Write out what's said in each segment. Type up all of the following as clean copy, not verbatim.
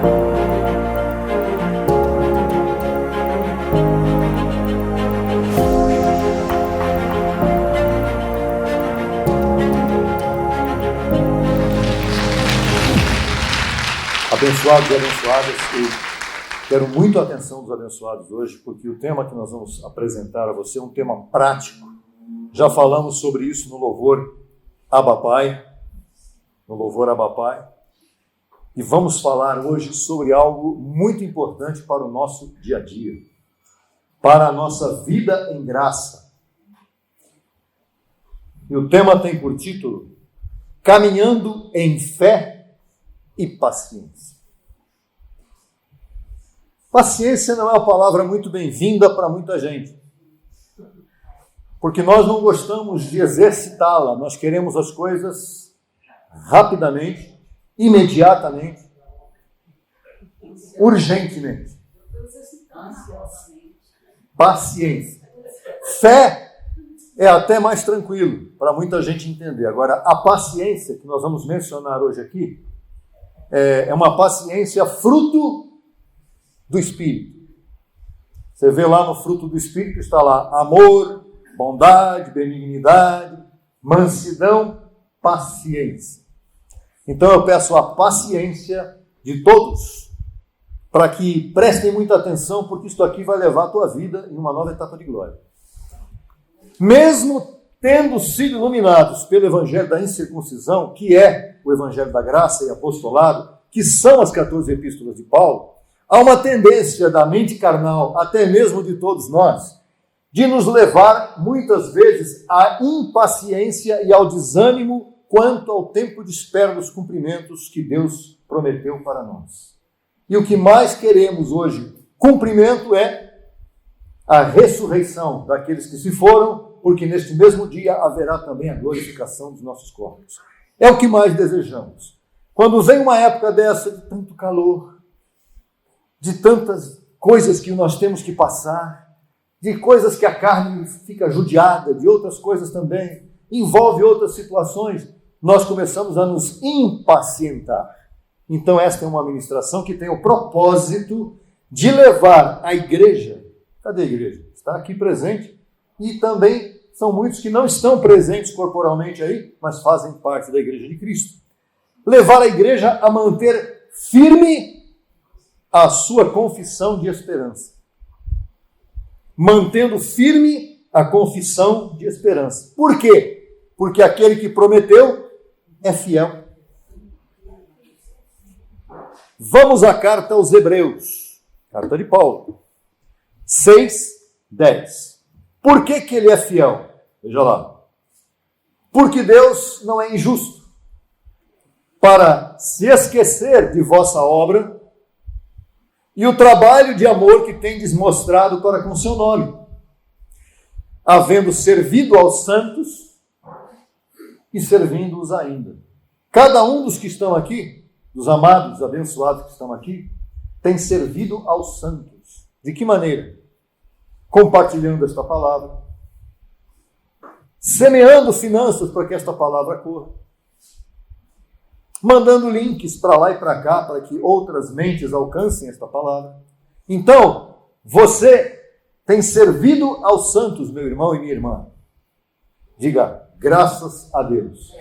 Abençoados e abençoadas, eu quero muito a atenção dos abençoados hoje, porque o tema que nós vamos apresentar a você é um tema prático. Já falamos sobre isso no louvor Abba Pai, e vamos falar hoje sobre algo muito importante para o nosso dia a dia, para a nossa vida em graça. E o tema tem por título Caminhando em Fé e Paciência. Paciência não é uma palavra muito bem-vinda para muita gente, porque nós não gostamos de exercitá-la, nós queremos as coisas rapidamente, imediatamente, urgentemente. Paciência. Fé é até mais tranquilo para muita gente entender. Agora, a paciência que nós vamos mencionar hoje aqui é uma paciência fruto do Espírito. Você vê lá no fruto do Espírito, está lá amor, bondade, benignidade, mansidão, paciência. Então eu peço a paciência de todos, para que prestem muita atenção, porque isso aqui vai levar a tua vida em uma nova etapa de glória. Mesmo tendo sido iluminados pelo Evangelho da Incircuncisão, que é o Evangelho da Graça e Apostolado, que são as 14 epístolas de Paulo, há uma tendência da mente carnal, até mesmo de todos nós, de nos levar, muitas vezes, à impaciência e ao desânimo quanto ao tempo de espera dos cumprimentos que Deus prometeu para nós. E o que mais queremos hoje, cumprimento, é a ressurreição daqueles que se foram, porque neste mesmo dia haverá também a glorificação dos nossos corpos. É o que mais desejamos. Quando vem uma época dessa de tanto calor, de tantas coisas que nós temos que passar, de coisas que a carne fica judiada, de outras coisas também, envolve outras situações, nós começamos a nos impacientar. Então esta é uma ministração que tem o propósito de levar a igreja, cadê a igreja? Está aqui presente, e também são muitos que não estão presentes corporalmente aí, mas fazem parte da igreja de Cristo. Levar a igreja a manter firme a sua confissão de esperança. Mantendo firme a confissão de esperança. Por quê? Porque aquele que prometeu é fiel. Vamos à carta aos Hebreus, carta de Paulo, 6:10. Por que ele é fiel? Veja lá. Porque Deus não é injusto para se esquecer de vossa obra e o trabalho de amor que tendes mostrado para com seu nome, havendo servido aos santos e servindo-os ainda. Cada um dos que estão aqui, dos amados, abençoados que estão aqui, tem servido aos santos. De que maneira? Compartilhando esta palavra, semeando finanças para que esta palavra corra, mandando links para lá e para cá, para que outras mentes alcancem esta palavra. Então, você tem servido aos santos, meu irmão e minha irmã. Diga, graças a Deus.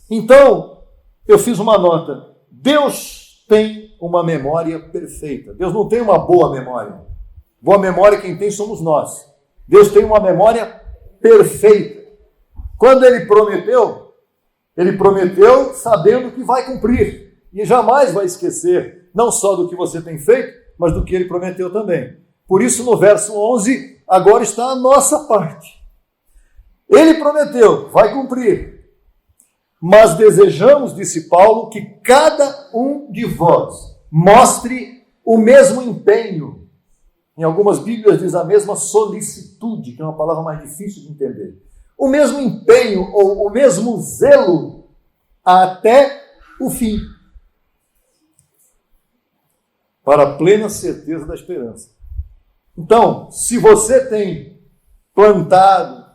Então, eu fiz uma nota. Deus tem uma memória perfeita. Deus não tem uma boa memória. Boa memória quem tem somos nós. Deus tem uma memória perfeita. Quando Ele prometeu sabendo que vai cumprir. E jamais vai esquecer, não só do que você tem feito, mas do que Ele prometeu também. Por isso, no verso 11, agora está a nossa parte. Ele prometeu, vai cumprir. Mas desejamos, disse Paulo, que cada um de vós mostre o mesmo empenho. Em algumas Bíblias diz a mesma solicitude, que é uma palavra mais difícil de entender. O mesmo empenho ou o mesmo zelo até o fim. Para a plena certeza da esperança. Então, se você tem plantado,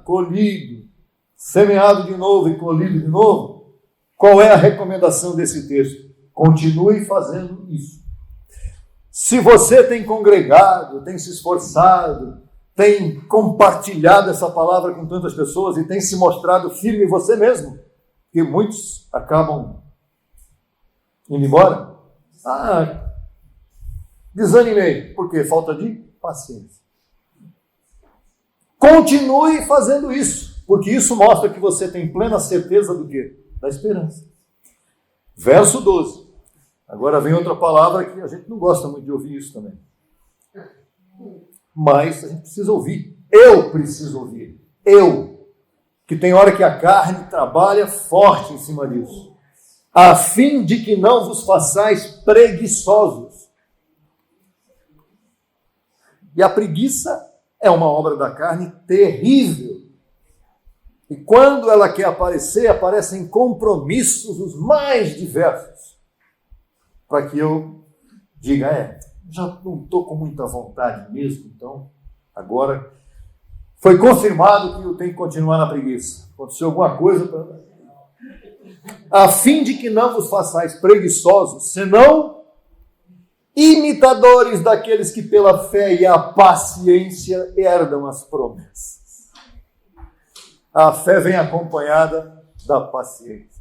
colhido, semeado de novo e colhido de novo, Qual é a recomendação desse texto? Continue fazendo isso. Se você tem congregado, tem se esforçado, tem compartilhado essa palavra com tantas pessoas e tem se mostrado firme em você mesmo, que muitos acabam indo embora. Desanimei. Por quê? Falta de paciência. Continue fazendo isso, porque isso mostra que você tem plena certeza do quê? Da esperança. Verso 12. Agora vem outra palavra que a gente não gosta muito de ouvir isso também. Mas a gente precisa ouvir. Eu preciso ouvir. Eu. Que tem hora que a carne trabalha forte em cima disso. A fim de que não vos façais preguiçosos. E a preguiça é uma obra da carne terrível. E quando ela quer aparecer, aparecem compromissos os mais diversos. Para que eu diga, já não estou com muita vontade mesmo, então agora foi confirmado que eu tenho que continuar na preguiça. Aconteceu alguma coisa a fim de que não vos façais preguiçosos, senão imitadores daqueles que pela fé e a paciência herdam as promessas. A fé vem acompanhada da paciência.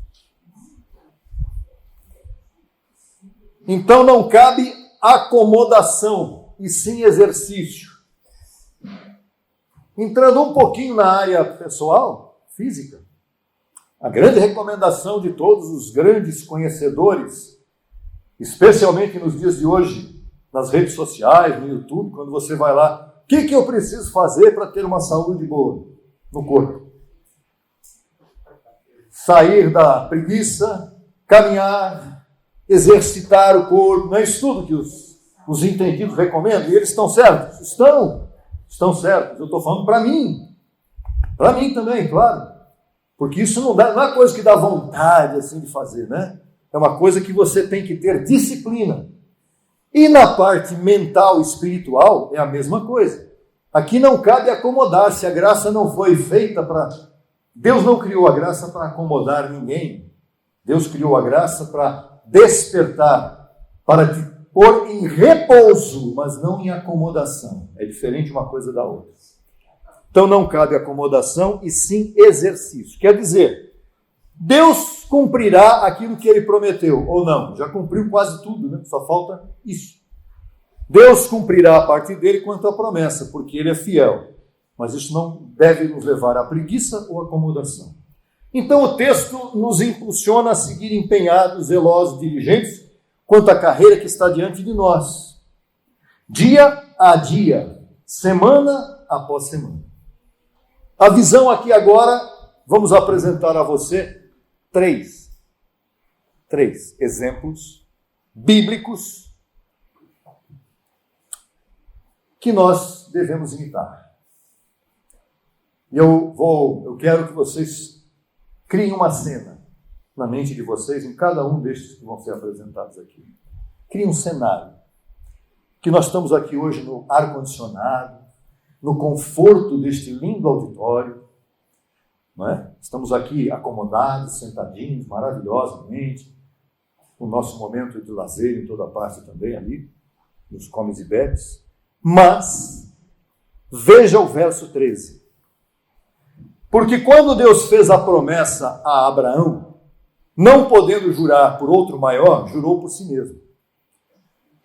Então não cabe acomodação, e sim exercício. Entrando um pouquinho na área pessoal, física, a grande recomendação de todos os grandes conhecedores, especialmente nos dias de hoje, nas redes sociais, no YouTube, quando você vai lá, o que eu preciso fazer para ter uma saúde boa no corpo? Sair da preguiça, caminhar, exercitar o corpo, não é isso tudo que os entendidos recomendam, e eles estão certos? Estão certos, eu estou falando para mim também, claro, porque isso não é coisa que dá vontade assim de fazer, né? É uma coisa que você tem que ter disciplina. E na parte mental e espiritual é a mesma coisa. Aqui não cabe acomodar-se, a graça não foi feita para... Deus não criou a graça para acomodar ninguém. Deus criou a graça para despertar, para te pôr em repouso, mas não em acomodação. É diferente uma coisa da outra. Então não cabe acomodação e sim exercício. Quer dizer, Deus cumprirá aquilo que Ele prometeu, ou não? Já cumpriu quase tudo, né? Só falta isso. Deus cumprirá a parte dele quanto à promessa, porque Ele é fiel. Mas isso não deve nos levar à preguiça ou acomodação. Então o texto nos impulsiona a seguir empenhados, zelosos, diligentes, quanto à carreira que está diante de nós. Dia a dia, semana após semana. A visão aqui agora, vamos apresentar a você três exemplos bíblicos que nós devemos imitar. E eu quero que vocês criem uma cena na mente de vocês, em cada um destes que vão ser apresentados aqui. Criem um cenário. Que nós estamos aqui hoje no ar-condicionado, no conforto deste lindo auditório, não é? Estamos aqui acomodados, sentadinhos, maravilhosamente, o nosso momento de lazer em toda parte também ali, nos comes e bebes. Mas, veja o verso 13. Porque quando Deus fez a promessa a Abraão, não podendo jurar por outro maior, jurou por si mesmo.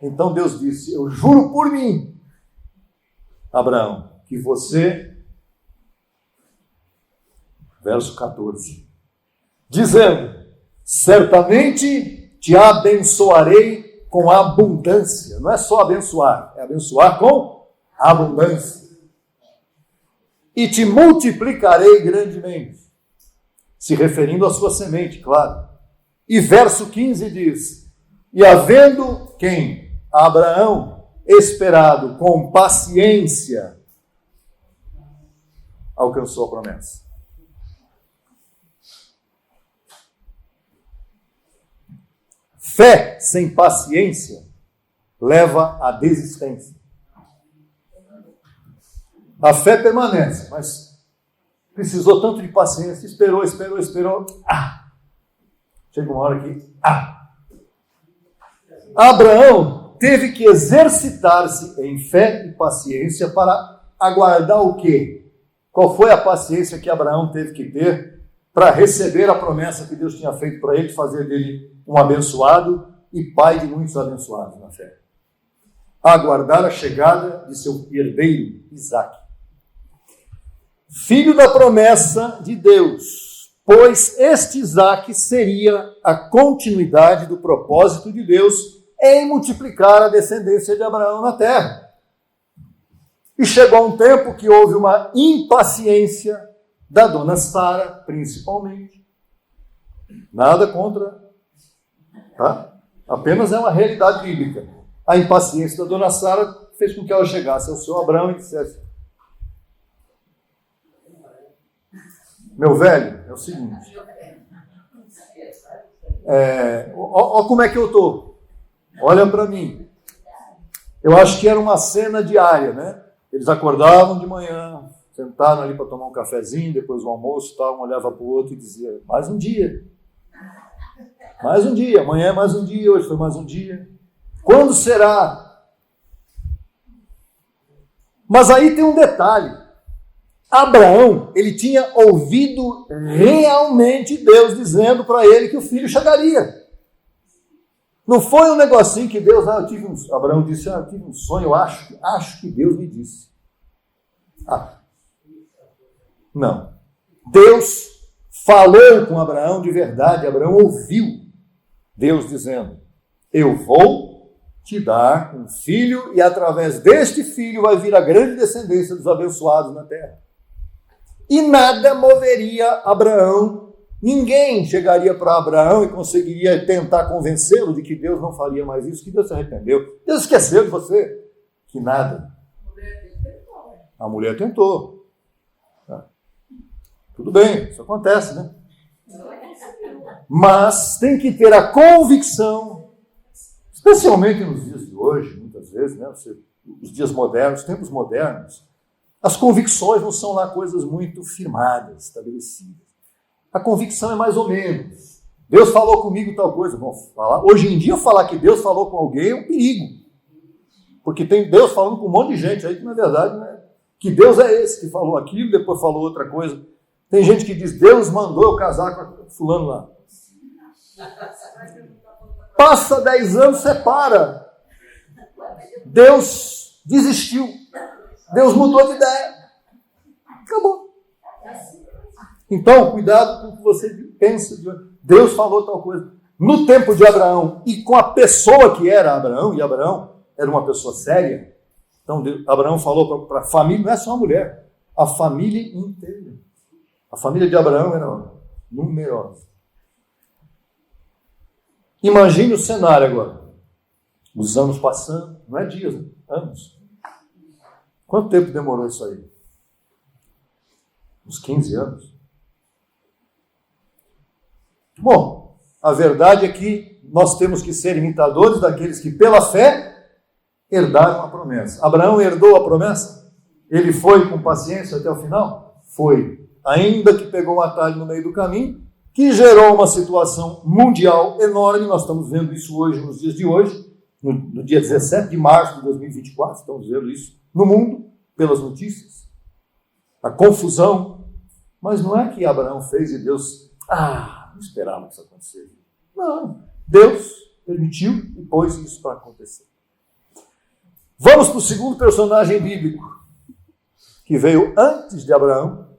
Então Deus disse, eu juro por mim, Abraão, que você, verso 14, dizendo, certamente te abençoarei com abundância. Não é só abençoar, é abençoar com abundância. E te multiplicarei grandemente. Se referindo à sua semente, claro. E verso 15 diz, e havendo quem? Abraão, esperado com paciência, alcançou a promessa. Fé sem paciência leva à desistência. A fé permanece, mas precisou tanto de paciência, esperou. chega uma hora que... Abraão teve que exercitar-se em fé e paciência para aguardar o quê? Qual foi a paciência que Abraão teve que ter para receber a promessa que Deus tinha feito para ele, de fazer dele um abençoado e pai de muitos abençoados na fé? Aguardar a chegada de seu herdeiro, Isaque, filho da promessa de Deus, pois este Isaque seria a continuidade do propósito de Deus em multiplicar a descendência de Abraão na terra. E chegou um tempo que houve uma impaciência da dona Sara, principalmente. Nada contra, tá? Apenas é uma realidade bíblica. A impaciência da dona Sara fez com que ela chegasse ao seu Abraão e dissesse: meu velho, é o seguinte, ó como é que eu estou, olha para mim. Eu acho que era uma cena diária, né? Eles acordavam de manhã, sentaram ali para tomar um cafezinho, depois do almoço, um olhava para o outro e dizia: mais um dia, amanhã é mais um dia, hoje foi mais um dia. Quando será? Mas aí tem um detalhe. Abraão, ele tinha ouvido realmente Deus dizendo para ele que o filho chegaria. Não foi um negocinho que Deus... Abraão disse: eu tive um sonho, eu acho que Deus me disse. Não. Deus falou com Abraão de verdade. Abraão ouviu Deus dizendo: eu vou te dar um filho, e através deste filho vai vir a grande descendência dos abençoados na terra. E nada moveria Abraão, ninguém chegaria para Abraão e conseguiria tentar convencê-lo de que Deus não faria mais isso, que Deus se arrependeu. Deus esqueceu de você. Que nada. A mulher tentou. Tudo bem, isso acontece, né? Mas tem que ter a convicção, especialmente nos dias de hoje, muitas vezes, né? Os dias modernos, os tempos modernos, as convicções não são lá coisas muito firmadas, estabelecidas. A convicção é mais ou menos. Deus falou comigo tal coisa. Bom, hoje em dia, falar que Deus falou com alguém é um perigo. Porque tem Deus falando com um monte de gente aí que, na verdade, né, que Deus é esse que falou aquilo, depois falou outra coisa. Tem gente que diz: Deus mandou eu casar com fulano lá. Passa 10 anos, separa. Deus desistiu. Deus mudou de ideia. Acabou. Então, cuidado com o que você pensa. Deus falou tal coisa. No tempo de Abraão, e com a pessoa que era Abraão, e Abraão era uma pessoa séria, então Abraão falou para a família, não é só a mulher, a família inteira. A família de Abraão era numerosa. Imagine o cenário agora. Os anos passando, não é dias, né? Anos. Quanto tempo demorou isso aí? Uns 15 anos. Bom, a verdade é que nós temos que ser imitadores daqueles que, pela fé, herdaram a promessa. Abraão herdou a promessa? Ele foi com paciência até o final? Foi. Ainda que pegou um atalho no meio do caminho, que gerou uma situação mundial enorme. Nós estamos vendo isso hoje, nos dias de hoje, no dia 17 de março de 2024, estamos vendo isso no mundo, pelas notícias. A confusão. Mas não é que Abraão fez e Deus... não esperava que isso acontecesse. Não. Deus permitiu e pôs isso para acontecer. Vamos para o segundo personagem bíblico, que veio antes de Abraão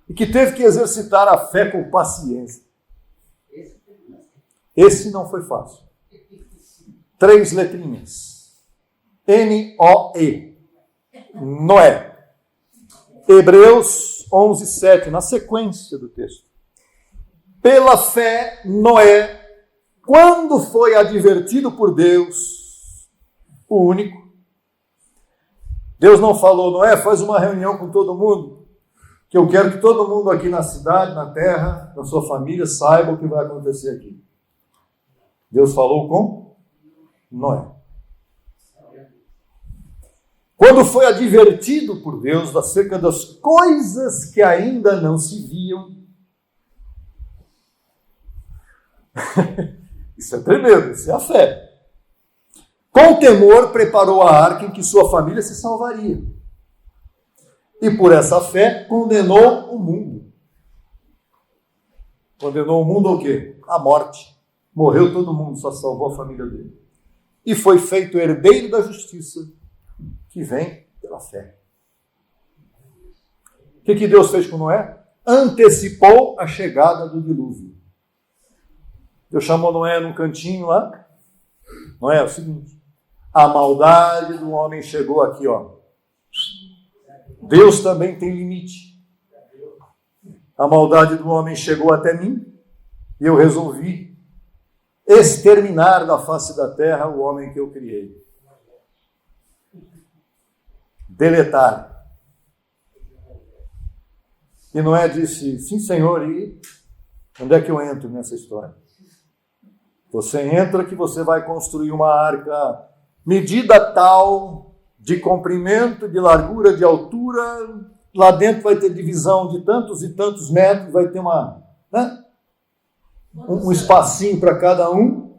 e que teve que exercitar a fé com paciência. Esse não foi fácil. 3 letrinhas. N-O-E. Noé. Hebreus 11:7, na sequência do texto. Pela fé, Noé, quando foi advertido por Deus, o único, Deus não falou: Noé, faz uma reunião com todo mundo, que eu quero que todo mundo aqui na cidade, na terra, na sua família, saiba o que vai acontecer aqui. Deus falou com Noé. Quando foi advertido por Deus acerca das coisas que ainda não se viam, Isso é tremendo, isso é a fé. Com temor, preparou a arca em que sua família se salvaria. E por essa fé, condenou o mundo. Condenou o mundo ao quê? À morte. Morreu todo mundo, só salvou a família dele. E foi feito herdeiro da justiça, que vem pela fé. O que Deus fez com Noé? Antecipou a chegada do dilúvio. Deus chamou Noé num cantinho lá. Noé, é o seguinte: a maldade do homem chegou aqui, ó. Deus também tem limite. A maldade do homem chegou até mim e eu resolvi exterminar da face da terra o homem que eu criei. Deletar. E Noé disse: sim, Senhor, e onde é que eu entro nessa história? Você entra que você vai construir uma arca medida tal, de comprimento, de largura, de altura. Lá dentro vai ter divisão de tantos e tantos metros, vai ter um espacinho para cada um.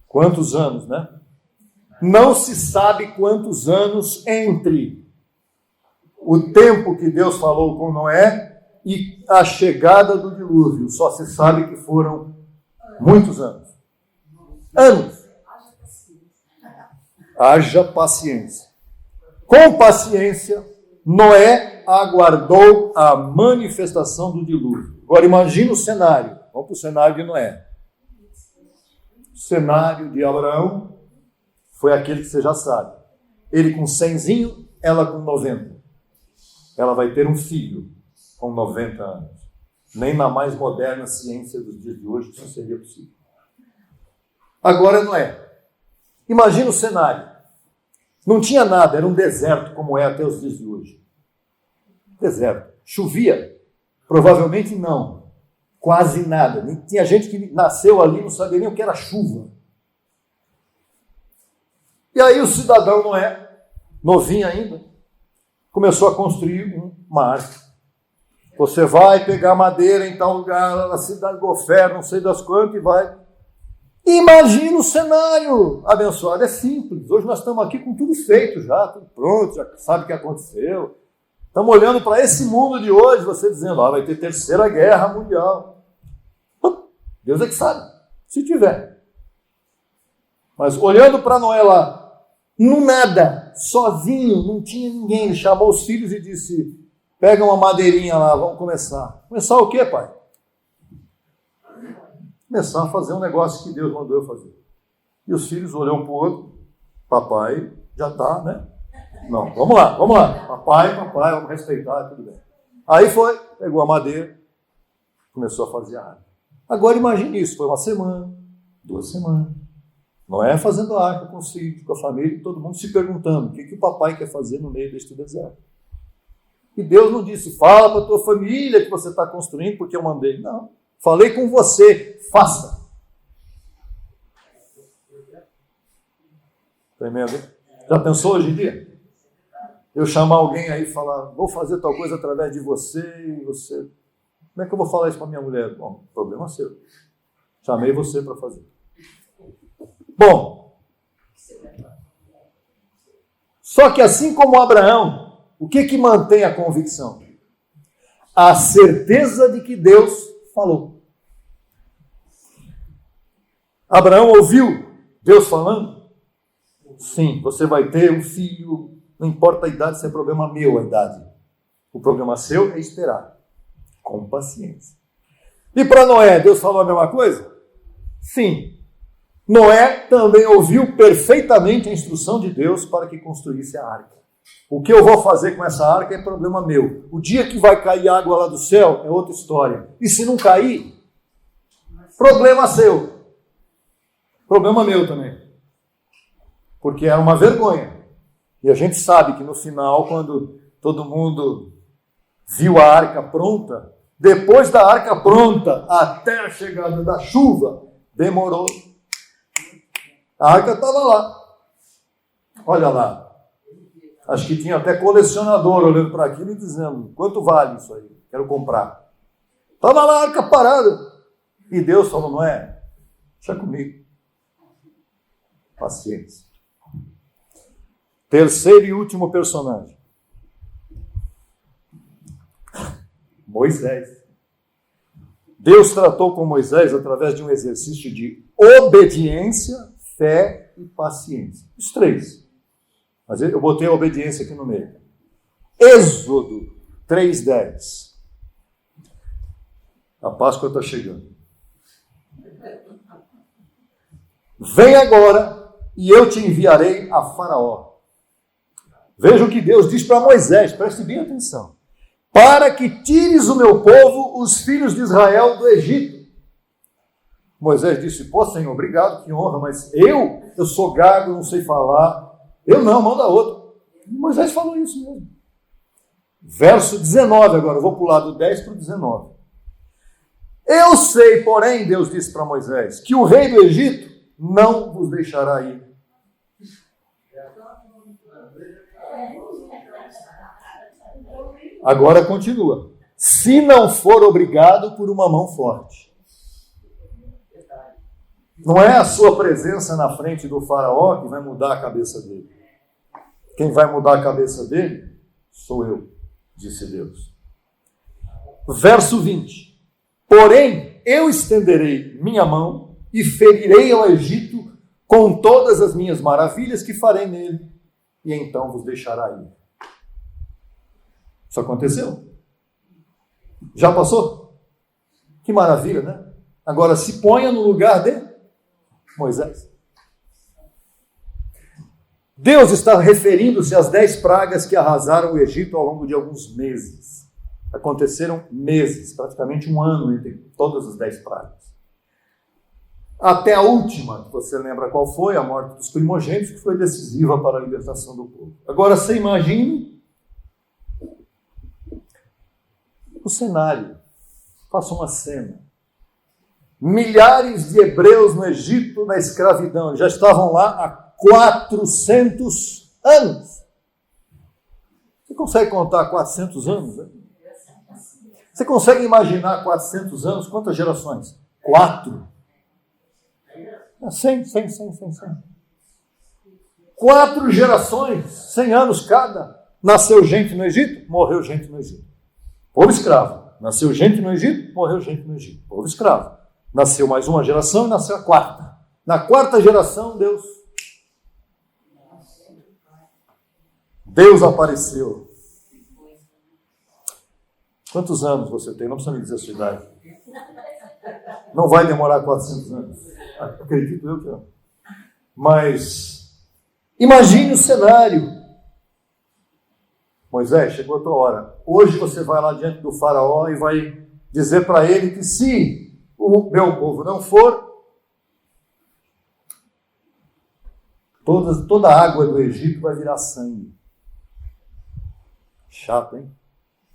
Quantos anos, né? Não se sabe quantos anos entre o tempo que Deus falou com Noé e a chegada do dilúvio. Só se sabe que foram muitos anos. Anos. Haja paciência. Com paciência, Noé aguardou a manifestação do dilúvio. Agora imagine o cenário. Vamos para o cenário de Noé. O cenário de Abraão foi aquele que você já sabe. Ele com 100, ela com 90. Ela vai ter um filho com 90 anos. Nem na mais moderna ciência dos dias de hoje isso seria possível. Agora Noé. Imagina o cenário. Não tinha nada, era um deserto como é até os dias de hoje. Deserto. Chovia? Provavelmente não. Quase nada. Tinha gente que nasceu ali e não sabia nem o que era chuva. E aí o cidadão Noé, novinho ainda, começou a construir uma arca. Você vai pegar madeira em tal lugar, na cidade de Gofer, não sei das quantas, e vai. Imagina o cenário abençoado. É simples. Hoje nós estamos aqui com tudo feito já, tudo pronto, já sabe o que aconteceu. Estamos olhando para esse mundo de hoje, você dizendo, vai ter terceira guerra mundial. Deus é que sabe, se tiver. Mas olhando para Noé lá, no nada, sozinho, não tinha ninguém. Ele chamou os filhos e disse, pega uma madeirinha lá, vamos começar. Começar o quê, pai? Começar a fazer um negócio que Deus mandou eu fazer. E os filhos olham um para o outro, papai já está, né? Não, vamos lá. Papai, vamos respeitar, tudo bem. Aí foi, pegou a madeira, começou a fazer a arca. Agora imagine isso, foi 1 semana, 2 semanas. Noé fazendo a arca com os filhos, com a família, todo mundo se perguntando o que o papai quer fazer no meio deste deserto. E Deus não disse, fala para a tua família que você está construindo porque eu mandei. Não, falei com você, faça. Tremendo. Já pensou hoje em dia? Eu chamar alguém aí e falar, vou fazer tal coisa através de você e você... Como é que eu vou falar isso para minha mulher? Bom, problema seu. Chamei você para fazer. Bom, só que assim como Abraão, o que mantém a convicção? A certeza de que Deus falou. Abraão ouviu Deus falando? Sim, você vai ter um filho, não importa a idade, se é problema meu a idade. O problema seu é esperar, com paciência. E para Noé, Deus falou a mesma coisa? Sim. Noé também ouviu perfeitamente a instrução de Deus para que construísse a arca. O que eu vou fazer com essa arca é problema meu. O dia que vai cair água lá do céu é outra história. E se não cair, problema seu. Problema meu também. Porque era uma vergonha. E a gente sabe que no final, quando todo mundo viu a arca pronta, depois da arca pronta até a chegada da chuva, demorou. A arca estava lá. Olha lá. Acho que tinha até colecionador olhando para aquilo e dizendo, quanto vale isso aí? Quero comprar. Estava lá a arca parada. E Deus falou, não é? Deixa comigo. Paciência. Terceiro e último personagem. Moisés. Deus tratou com Moisés através de um exercício de obediência, fé e paciência. Os três. Mas eu botei a obediência aqui no meio. Êxodo 3:10. A Páscoa está chegando. Vem agora e eu te enviarei a Faraó. Veja o que Deus diz para Moisés, preste bem atenção. Para que tires o meu povo, os filhos de Israel, do Egito. Moisés disse, pô, Senhor, obrigado, que honra, mas eu sou gago, não sei falar. Eu não, manda outro. E Moisés falou isso mesmo. Verso 19 agora, eu vou pular do 10 para o 19. Eu sei, porém, Deus disse para Moisés, que o rei do Egito não vos deixará ir. Agora continua. Se não for obrigado por uma mão forte. Não é a sua presença na frente do faraó que vai mudar a cabeça dele. Quem vai mudar a cabeça dele sou eu, disse Deus. Verso 20. Porém, eu estenderei minha mão e ferirei ao Egito com todas as minhas maravilhas que farei nele, e então vos deixará ir. Isso aconteceu? Já passou? Que maravilha, né? Agora se ponha no lugar de Moisés. Deus está referindo-se às 10 pragas que arrasaram o Egito ao longo de alguns meses. Aconteceram meses, praticamente um ano entre todas as 10 pragas. Até a última, que você lembra qual foi, a morte dos primogênitos, que foi decisiva para a libertação do povo. Agora você imagine o cenário. Faça uma cena. Milhares de hebreus no Egito, na escravidão, já estavam lá há 400 anos. Você consegue contar 400 anos? Né? Você consegue imaginar 400 anos? Quantas gerações? 4. 100. 4 gerações, 100 anos cada. Nasceu gente no Egito, morreu gente no Egito. Povo escravo. Nasceu gente no Egito, morreu gente no Egito. Povo escravo. Nasceu mais uma geração e nasceu a 4ª. Na 4ª geração, Deus apareceu. Quantos anos você tem? Não precisa me dizer a sua idade. Não vai demorar 400 anos. Acredito eu que não. Mas imagine o cenário. Moisés, chegou a tua hora. Hoje você vai lá diante do faraó e vai dizer para ele que se o meu povo não for, toda a água do Egito vai virar sangue. Chato, hein?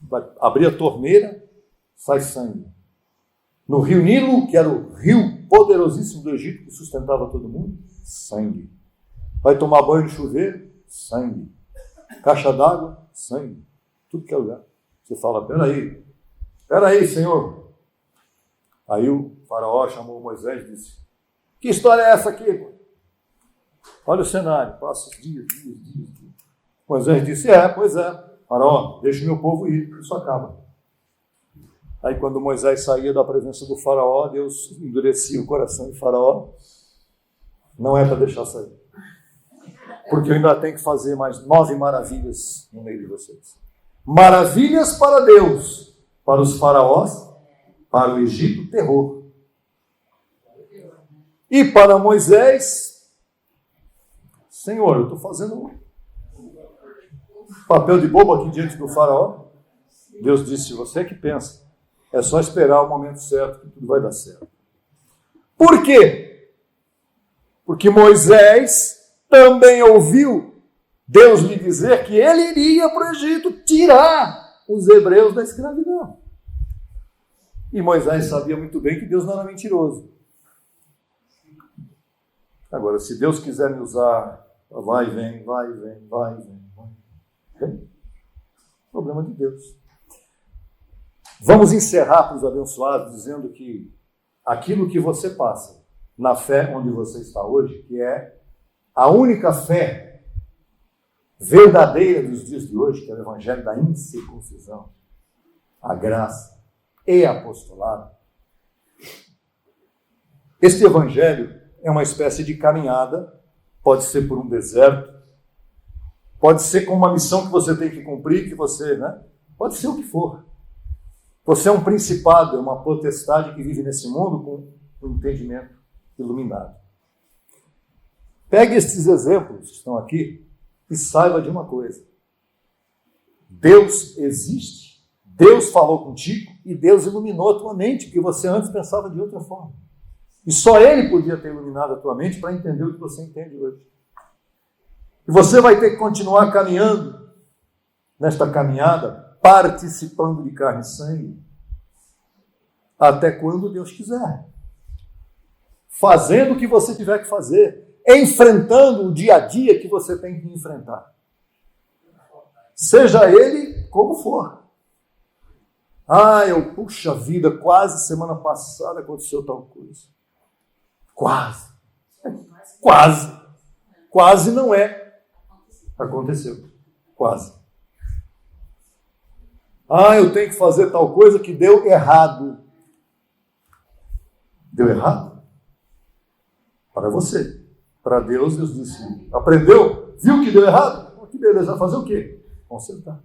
Vai abrir a torneira, sai sangue. No rio Nilo, que era o rio poderosíssimo do Egito, que sustentava todo mundo, sangue. Vai tomar banho no chuveiro, sangue. Caixa d'água, sangue. Tudo que é lugar. Você fala, peraí, Senhor. Aí o faraó chamou Moisés e disse, que história é essa aqui? Olha o cenário, passa dias. Moisés disse, pois é. Faraó, deixa o meu povo ir, isso acaba. Aí quando Moisés saía da presença do faraó, Deus endurecia o coração de faraó. Não é para deixar sair. Porque eu ainda tenho que fazer mais 9 maravilhas no meio de vocês. Maravilhas para Deus, para os faraós, para o Egito, terror. E para Moisés, Senhor, eu estou fazendo papel de bobo aqui diante do faraó. Deus disse, você que pensa, é só esperar o momento certo que tudo vai dar certo. Por quê? Porque Moisés também ouviu Deus lhe dizer que ele iria para o Egito tirar os hebreus da escravidão. E Moisés sabia muito bem que Deus não era mentiroso. Agora, se Deus quiser me usar, vai e vem. Problema de Deus. Vamos encerrar para os abençoados dizendo que aquilo que você passa na fé onde você está hoje, que é a única fé verdadeira dos dias de hoje, que é o evangelho da incircuncisão, a graça e apostolado. Este evangelho é uma espécie de caminhada, pode ser por um deserto, pode ser com uma missão que você tem que cumprir, que você, pode ser o que for. Você é um principado, é uma potestade que vive nesse mundo com um entendimento iluminado. Pegue estes exemplos que estão aqui e saiba de uma coisa. Deus existe, Deus falou contigo e Deus iluminou a tua mente, porque você antes pensava de outra forma. E só Ele podia ter iluminado a tua mente para entender o que você entende hoje. E você vai ter que continuar caminhando nesta caminhada, participando de carne e sangue, até quando Deus quiser. Fazendo o que você tiver que fazer, enfrentando o dia a dia que você tem que enfrentar. Seja ele como for. Puxa vida, quase semana passada aconteceu tal coisa. Quase não é. Aconteceu. Quase. Eu tenho que fazer tal coisa que deu errado. Deu errado? Para você. Para Deus, Deus disse, aprendeu? Viu que deu errado? Que beleza, vai fazer o quê? Consertar.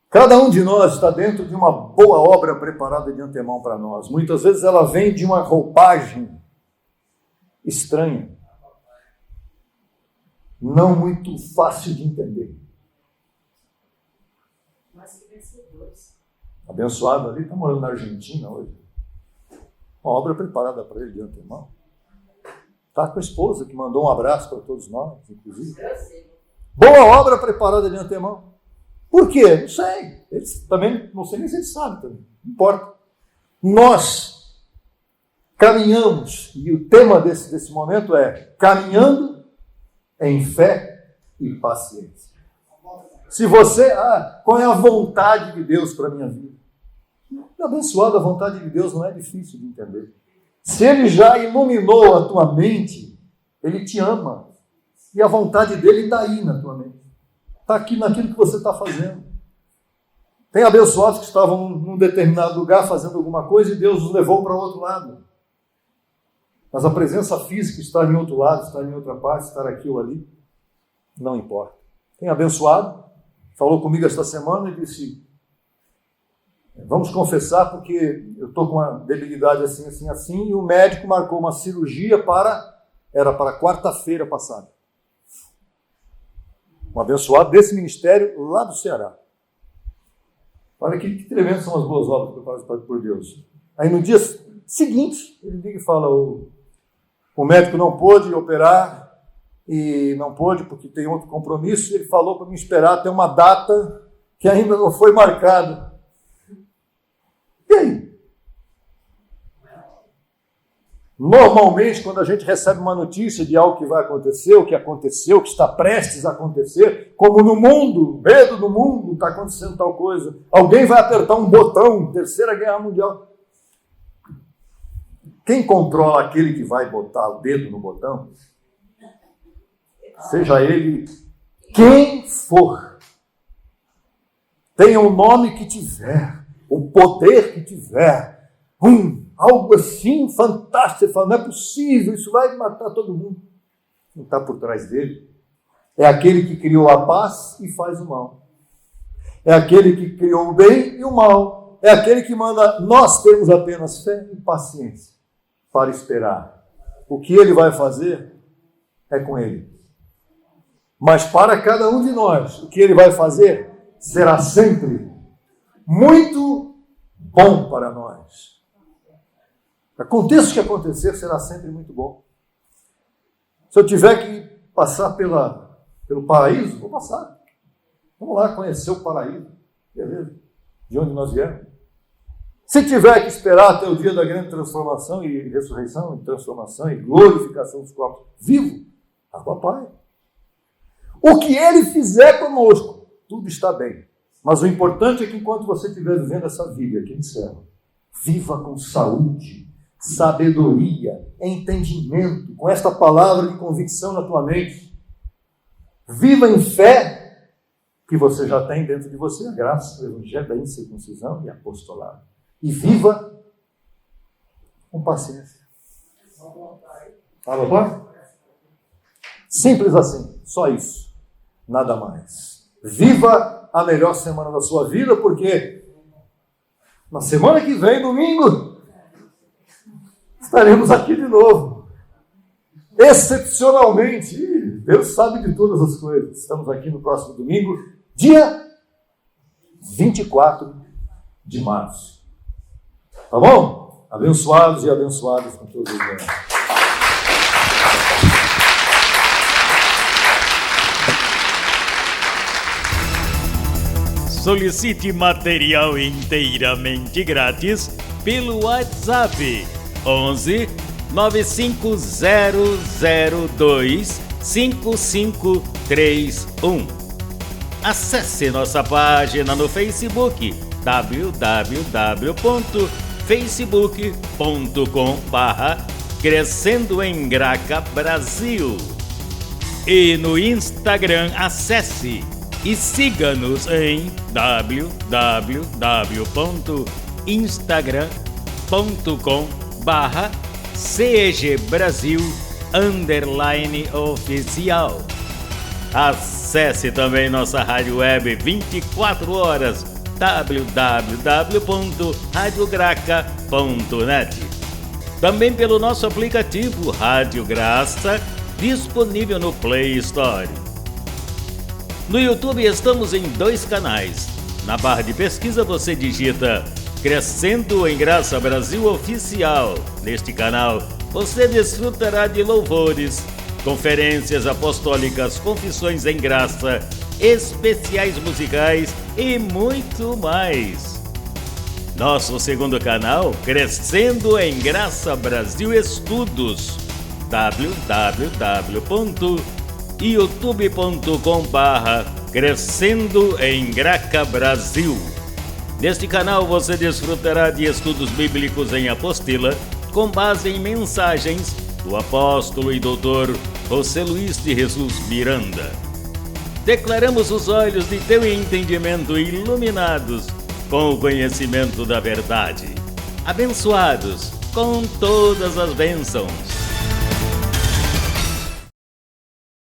Cada um de nós está dentro de uma boa obra preparada de antemão para nós. Muitas vezes ela vem de uma roupagem estranha, não muito fácil de entender. Mas que vencedores. Abençoado ali, está morando na Argentina hoje. Uma obra preparada para ele de antemão. Está com a esposa, que mandou um abraço para todos nós, inclusive. Boa obra preparada de antemão. Por quê? Não sei. Eles também, não sei nem se eles sabem também. Não importa. Nós caminhamos, e o tema desse momento é caminhando em fé e paciência. Se você, qual é a vontade de Deus para a minha vida? Abençoado, a vontade de Deus não é difícil de entender. Se Ele já iluminou a tua mente, Ele te ama. E a vontade dEle está aí na tua mente. Está aqui naquilo que você está fazendo. Tem abençoados que estavam num determinado lugar fazendo alguma coisa e Deus os levou para outro lado. Mas a presença física está em outro lado, está em outra parte, estar aqui ou ali, não importa. Tem abençoado, falou comigo esta semana e disse, vamos confessar porque eu estou com uma debilidade assim, assim, assim, e o médico marcou uma cirurgia era para quarta-feira passada. Um abençoado desse ministério lá do Ceará. Olha que tremendo são as boas obras preparadas por Deus. Aí no dia seguinte, ele liga e fala, o médico não pôde operar, e não pôde porque tem outro compromisso, e ele falou para me esperar até uma data que ainda não foi marcada. E aí? Normalmente, quando a gente recebe uma notícia de algo que vai acontecer, o que aconteceu, que está prestes a acontecer, como no mundo, medo no mundo, está acontecendo tal coisa, alguém vai apertar um botão, Terceira Guerra Mundial. Quem controla aquele que vai botar o dedo no botão? Seja ele quem for. Tenha o nome que tiver, o poder que tiver, algo assim fantástico, você fala, não é possível, isso vai matar todo mundo. Quem está por trás dele é aquele que criou a paz e faz o mal. É aquele que criou o bem e o mal. É aquele que manda nós termos apenas fé e paciência para esperar. O que ele vai fazer é com ele. Mas para cada um de nós, o que ele vai fazer será sempre muito bom para nós. Aconteça o que acontecer, será sempre muito bom. Se eu tiver que passar pelo paraíso, vou passar. Vamos lá conhecer o paraíso. Beleza? De onde nós viemos. Se tiver que esperar até o dia da grande transformação e ressurreição, e transformação e glorificação dos corpos vivos, papai. O que ele fizer conosco, tudo está bem. Mas o importante é que enquanto você estiver vivendo essa vida aqui em céu, Viva com saúde, sabedoria, entendimento, com esta palavra de convicção na tua mente. Viva em fé, que você já tem dentro de você a graça, o evangelho da incircuncisão e apostolado. E viva com paciência. Fala, pai? Simples assim, só isso, nada mais. Viva a melhor semana da sua vida, porque na semana que vem, domingo, estaremos aqui de novo. Excepcionalmente, Deus sabe de todas as coisas. Estamos aqui no próximo domingo, dia 24 de março. Tá bom? Abençoados e abençoadas com todos nós. Solicite material inteiramente grátis pelo WhatsApp 11 95002 5531. Acesse nossa página no Facebook www.facebook.com/Crescendo em Graca Brasil e no Instagram acesse e siga-nos em www.instagram.com/CEGBrasil_oficial. Acesse também nossa rádio web 24 horas www.radiograca.net. Também pelo nosso aplicativo Rádio Graça, disponível no Play Store. No YouTube estamos em 2 canais. Na barra de pesquisa você digita Crescendo em Graça Brasil Oficial. Neste canal você desfrutará de louvores, conferências apostólicas, confissões em graça, especiais musicais e muito mais. Nosso segundo canal, Crescendo em Graça Brasil Estudos, www.youtube.com/Crescendo em Graca Brasil. Neste canal você desfrutará de estudos bíblicos em apostila, com base em mensagens do apóstolo e doutor José Luiz de Jesus Miranda. Declaramos os olhos de teu entendimento iluminados com o conhecimento da verdade, abençoados com todas as bênçãos.